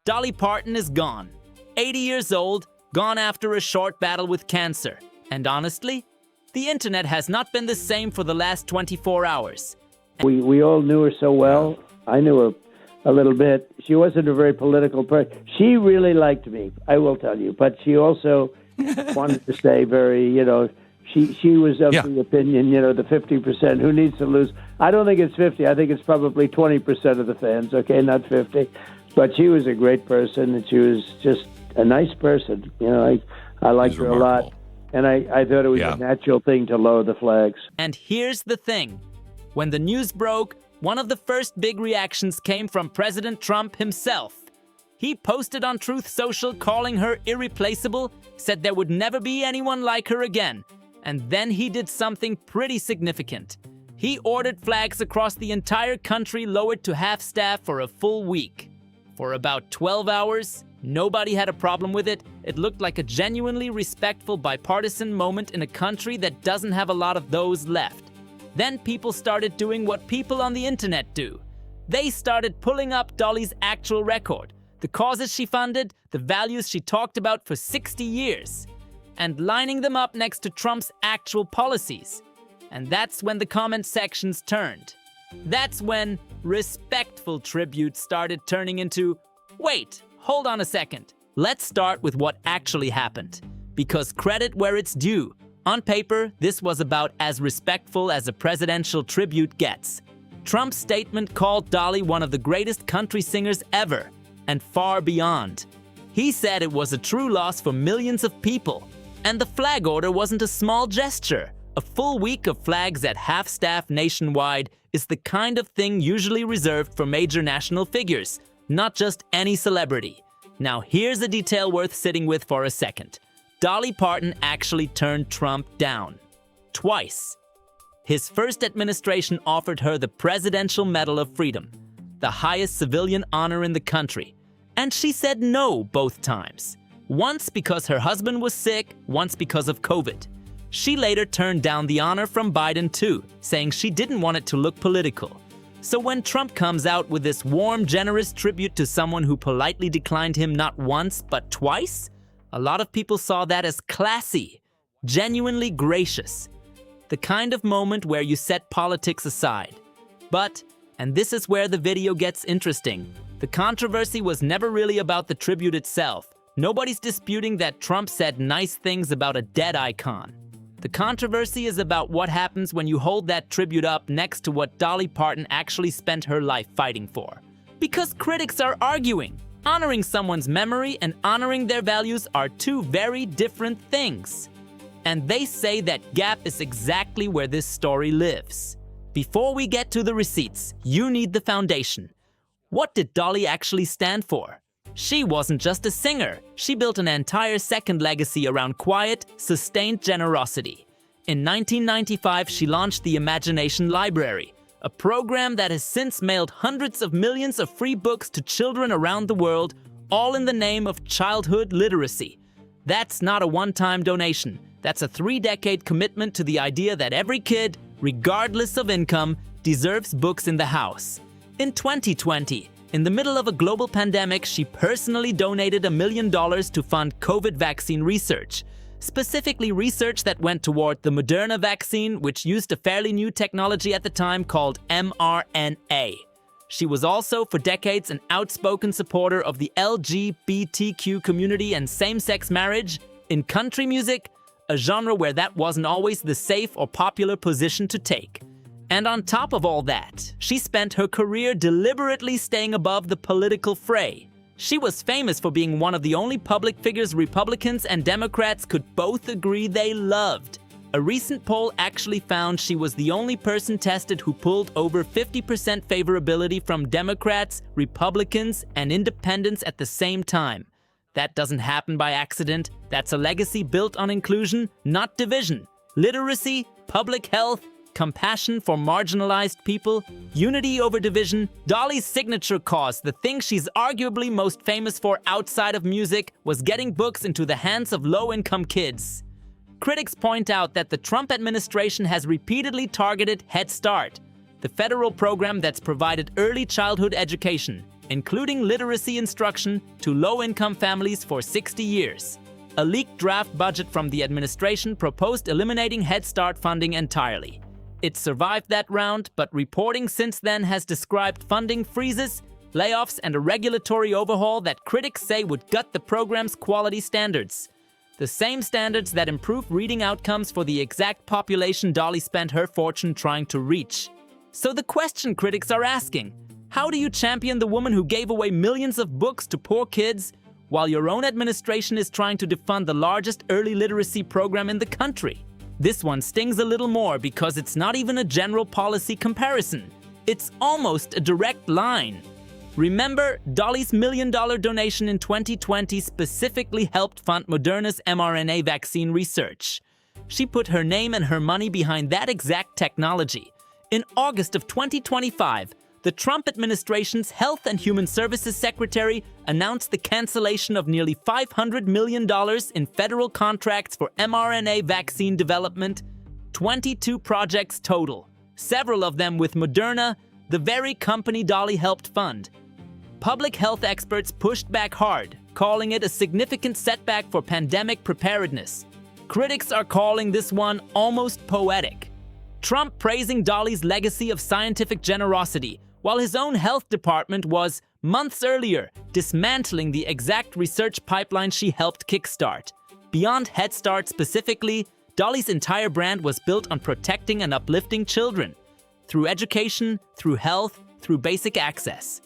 Dolly Parton is gone. 80 years old, gone after a short battle with cancer. And honestly, the internet has not been the same for the last 24 hours. We all knew her so well. I knew her a little bit. She wasn't a very political person. She really liked me, I will tell you. But she also wanted to stay very, she was of the opinion, the 50%, who needs to lose. I don't think it's 50. I think it's probably 20% of the fans, okay, not 50. But she was a great person, and she was just a nice person. I liked her a lot. And I thought it was a natural thing to lower the flags. And here's the thing. When the news broke, one of the first big reactions came from President Trump himself. He posted on Truth Social calling her irreplaceable, said there would never be anyone like her again. And then he did something pretty significant. He ordered flags across the entire country lowered to half-staff for a full week. For about 12 hours, nobody had a problem with it. It looked like a genuinely respectful bipartisan moment in a country that doesn't have a lot of those left. Then people started doing what people on the internet do. They started pulling up Dolly's actual record, the causes she funded, the values she talked about for 60 years, and lining them up next to Trump's actual policies. And that's when the comment sections turned. That's when respectful tributes started turning into, wait, hold on a second. Let's start with what actually happened, because credit where it's due. On paper, this was about as respectful as a presidential tribute gets. Trump's statement called Dolly one of the greatest country singers ever, and far beyond. He said it was a true loss for millions of people. And the flag order wasn't a small gesture. A full week of flags at half-staff nationwide is the kind of thing usually reserved for major national figures, not just any celebrity. Now here's a detail worth sitting with for a second. Dolly Parton actually turned Trump down. Twice. His first administration offered her the Presidential Medal of Freedom, the highest civilian honor in the country, and she said no both times. Once because her husband was sick, once because of COVID. She later turned down the honor from Biden too, saying she didn't want it to look political. So when Trump comes out with this warm, generous tribute to someone who politely declined him not once, but twice, a lot of people saw that as classy, genuinely gracious. The kind of moment where you set politics aside. But, and this is where the video gets interesting, the controversy was never really about the tribute itself. Nobody's disputing that Trump said nice things about a dead icon. The controversy is about what happens when you hold that tribute up next to what Dolly Parton actually spent her life fighting for. Because critics are arguing. Honoring someone's memory and honoring their values are two very different things. And they say that gap is exactly where this story lives. Before we get to the receipts, you need the foundation. What did Dolly actually stand for? She wasn't just a singer. She built an entire second legacy around quiet, sustained generosity. In 1995, she launched the Imagination Library, a program that has since mailed hundreds of millions of free books to children around the world, all in the name of childhood literacy. That's not a one-time donation. That's a 3-decade commitment to the idea that every kid, regardless of income, deserves books in the house. In 2020, in the middle of a global pandemic, she personally donated $1 million to fund COVID vaccine research, specifically research that went toward the Moderna vaccine, which used a fairly new technology at the time called mRNA. She was also, for decades, an outspoken supporter of the LGBTQ community and same-sex marriage. In country music, a genre where that wasn't always the safe or popular position to take. And on top of all that, she spent her career deliberately staying above the political fray. She was famous for being one of the only public figures Republicans and Democrats could both agree they loved. A recent poll actually found she was the only person tested who pulled over 50% favorability from Democrats, Republicans, and independents at the same time. That doesn't happen by accident. That's a legacy built on inclusion, not division. Literacy, public health, compassion for marginalized people, unity over division. Dolly's signature cause, the thing she's arguably most famous for outside of music, was getting books into the hands of low-income kids. Critics point out that the Trump administration has repeatedly targeted Head Start, the federal program that's provided early childhood education, including literacy instruction to low-income families for 60 years. A leaked draft budget from the administration proposed eliminating Head Start funding entirely. It survived that round, but reporting since then has described funding freezes, layoffs, and a regulatory overhaul that critics say would gut the program's quality standards. The same standards that improve reading outcomes for the exact population Dolly spent her fortune trying to reach. So the question critics are asking, how do you champion the woman who gave away millions of books to poor kids while your own administration is trying to defund the largest early literacy program in the country? This one stings a little more because it's not even a general policy comparison. It's almost a direct line. Remember, Dolly's $1 million donation in 2020 specifically helped fund Moderna's mRNA vaccine research. She put her name and her money behind that exact technology. In August of 2025, the Trump administration's Health and Human Services Secretary announced the cancellation of nearly $500 million in federal contracts for mRNA vaccine development, 22 projects total, several of them with Moderna, the very company Dolly helped fund. Public health experts pushed back hard, calling it a significant setback for pandemic preparedness. Critics are calling this one almost poetic. Trump praising Dolly's legacy of scientific generosity, while his own health department was, months earlier, dismantling the exact research pipeline she helped kickstart. Beyond Head Start specifically, Dolly's entire brand was built on protecting and uplifting children. Through education, through health, through basic access.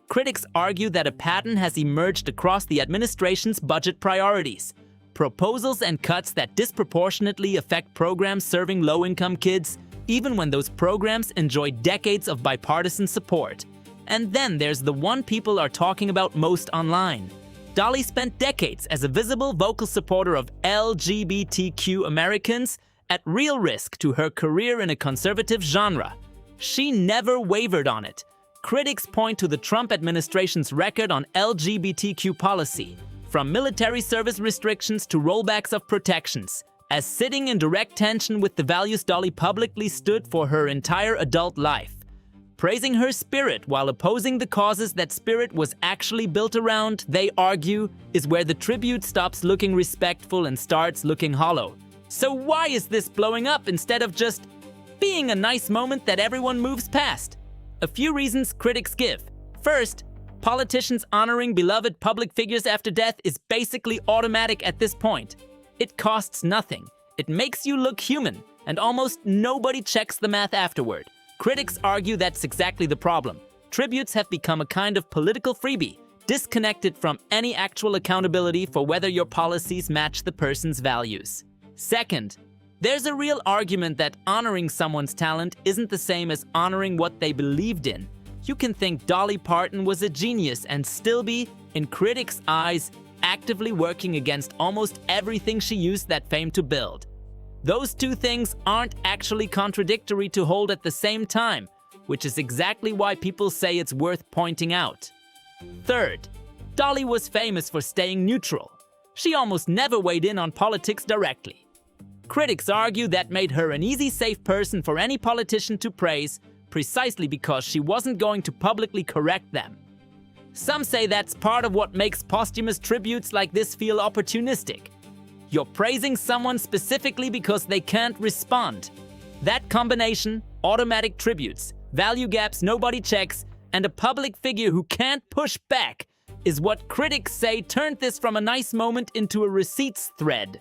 Critics argue that a pattern has emerged across the administration's budget priorities. Proposals and cuts that disproportionately affect programs serving low-income kids, even when those programs enjoy decades of bipartisan support. And then there's the one people are talking about most online. Dolly spent decades as a visible vocal supporter of LGBTQ Americans at real risk to her career in a conservative genre. She never wavered on it. Critics point to the Trump administration's record on LGBTQ policy, from military service restrictions to rollbacks of protections, as sitting in direct tension with the values Dolly publicly stood for her entire adult life. Praising her spirit while opposing the causes that spirit was actually built around, they argue, is where the tribute stops looking respectful and starts looking hollow. So why is this blowing up instead of just being a nice moment that everyone moves past? A few reasons critics give. First, politicians honoring beloved public figures after death is basically automatic at this point. It costs nothing. It makes you look human, and almost nobody checks the math afterward. Critics argue that's exactly the problem. Tributes have become a kind of political freebie, disconnected from any actual accountability for whether your policies match the person's values. Second, there's a real argument that honoring someone's talent isn't the same as honoring what they believed in. You can think Dolly Parton was a genius and still be, in critics' eyes, actively working against almost everything she used that fame to build. Those two things aren't actually contradictory to hold at the same time, which is exactly why people say it's worth pointing out. Third, Dolly was famous for staying neutral. She almost never weighed in on politics directly. Critics argue that made her an easy, safe person for any politician to praise, precisely because she wasn't going to publicly correct them. Some say that's part of what makes posthumous tributes like this feel opportunistic. You're praising someone specifically because they can't respond. That combination, automatic tributes, value gaps nobody checks, and a public figure who can't push back, is what critics say turned this from a nice moment into a receipts thread.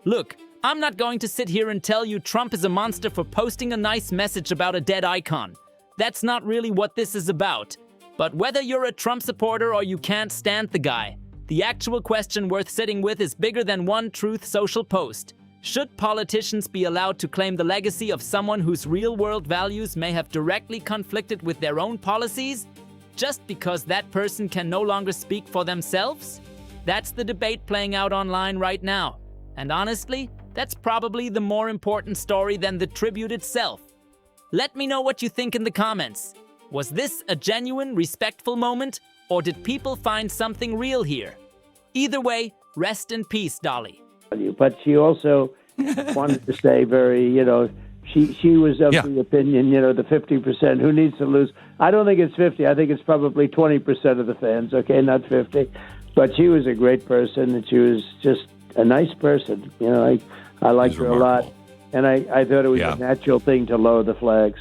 Look, I'm not going to sit here and tell you Trump is a monster for posting a nice message about a dead icon. That's not really what this is about. But whether you're a Trump supporter or you can't stand the guy, the actual question worth sitting with is bigger than one Truth Social post. Should politicians be allowed to claim the legacy of someone whose real-world values may have directly conflicted with their own policies, just because that person can no longer speak for themselves? That's the debate playing out online right now. And honestly, that's probably the more important story than the tribute itself. Let me know what you think in the comments. Was this a genuine, respectful moment, or did people find something real here? Either way, rest in peace, Dolly. But she also wanted to stay very, she was of the opinion, the 50% who needs to lose. I don't think it's 50. I think it's probably 20% of the fans. Okay, not 50. But she was a great person, and she was just a nice person. I liked her a lot, and I thought it was a natural thing to lower the flags.